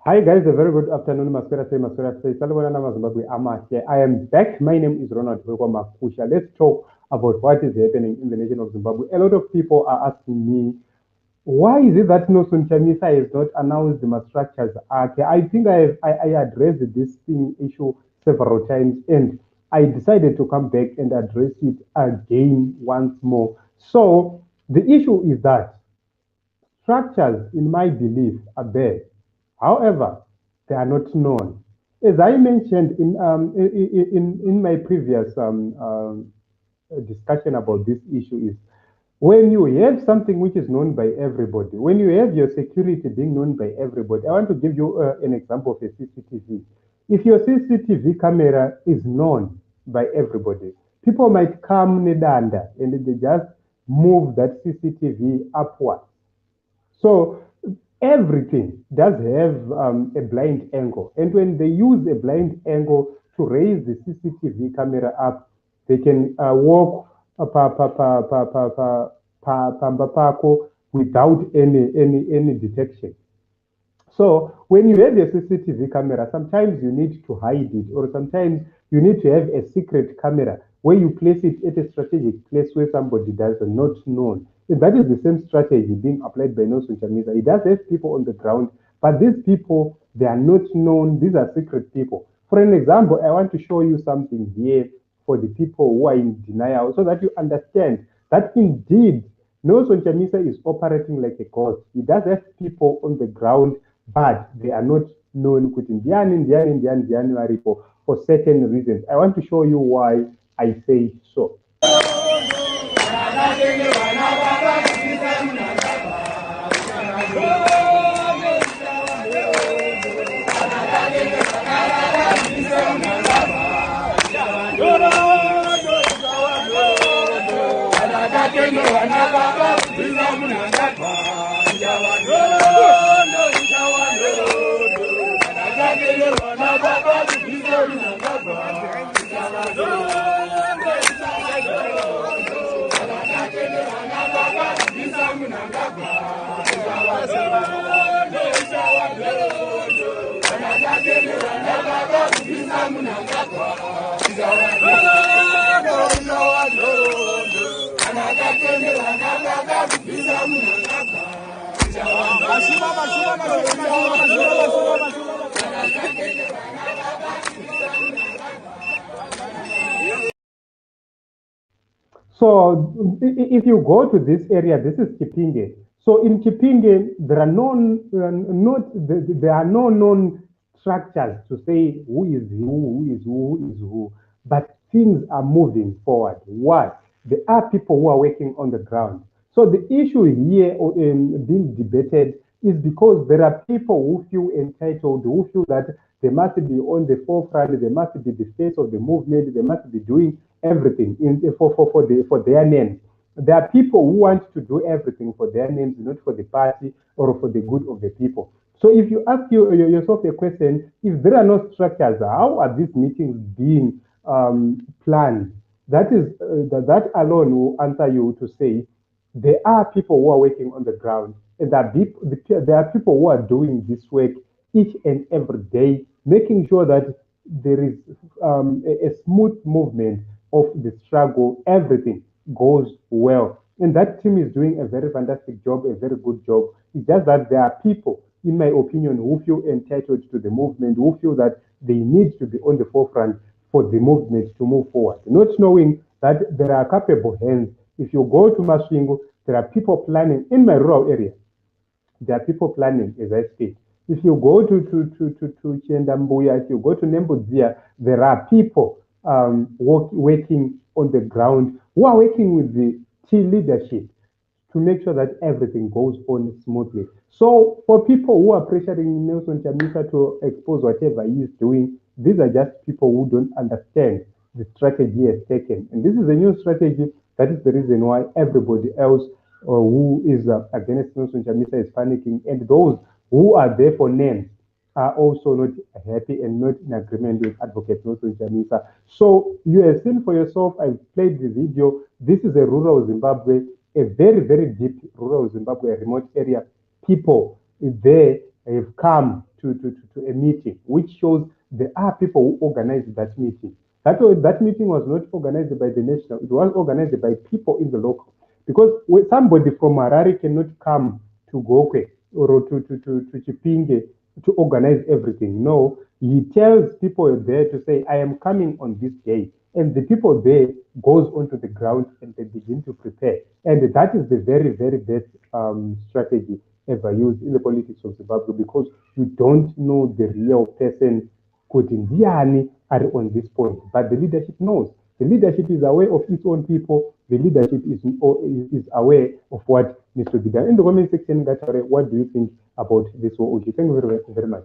Hi guys, a very good afternoon. I am back. My name is Ronald Makusha. Let's talk about what is happening in the nation of Zimbabwe. A lot of people are asking me, why is it that Nelson Chamisa has not announced the structures? Okay, I think I addressed this issue several times, and I decided to come back and address it again once more. So the issue is that structures, in my belief, are there. However, they are not known. As I mentioned in my previous discussion about this issue, is when you have something which is known by everybody, when you have your security being known by everybody. I want to give you an example of a CCTV. If your CCTV camera is known by everybody, people might come nedanda and they just move that CCTV upwards. So everything does have a blind angle. And when they use a blind angle to raise the CCTV camera up, they can walk without any detection. So when you have a CCTV camera, sometimes you need to hide it, or sometimes you need to have a secret camera where you place it at a strategic place where somebody does not know. That is the same strategy being applied by Nelson Chamisa. He does have people on the ground, but these people, they are not known. These are secret people. For an example, I want to show you something here for the people who are in denial so that you understand that indeed Nelson Chamisa is operating like a ghost. He does have people on the ground, but they are not known Ndiyani for certain reasons. I want to show you why I say so. So if you go to this area, this is Chipinge. So in Chipinge, there are no known structures to say who is who, but things are moving forward. Why? There are people who are working on the ground. So the issue here being debated is because there are people who feel entitled, who feel that they must be on the forefront, they must be the face of the movement, they must be doing everything for their names. There are people who want to do everything for their names, not for the party or for the good of the people. So if you ask yourself a question, if there are no structures, how are these meetings being planned? That that alone will answer you to say there are people who are working on the ground, and there are people who are doing this work each and every day, making sure that there is a smooth movement of the struggle. Everything goes well, and that team is doing a very fantastic job, a very good job. It's just that there are people, in my opinion, who feel entitled to the movement, who feel that they need to be on the forefront for the movement to move forward, not knowing that there are capable hands. If you go to Masvingo, there are people planning in my rural area. There are people planning, as I speak. If you go to Chendambuya, if you go to Nembudzia, there are people working on the ground who are working with the key leadership to make sure that everything goes on smoothly. So for people who are pressuring Nelson Chamisa to expose whatever he is doing, these are just people who don't understand the strategy he has taken. And this is a new strategy. That is the reason why everybody else who is against Nelson Chamisa is panicking. And those who are there for names are also not happy and not in agreement with Advocate Nelson Chamisa. So you have seen for yourself, I've played the video. This is a rural Zimbabwe, a very, very deep rural Zimbabwe, a remote area. People there have come to a meeting, which shows there are people who organized that meeting. That meeting was not organized by the national, it was organized by people in the local. Because somebody from Harare cannot come to Gokwe or to Chipinge to organize everything. No, he tells people there to say, I am coming on this day. And the people there goes onto the ground and they begin to prepare. And that is the very, very best strategy ever used in the politics of Zimbabwe, because you don't know the real person. Ndiyani are on this point, but the leadership knows. The leadership is aware of its own people. The leadership is aware of what needs to be done. In the comment section, what do you think about this? Thank you very, very much.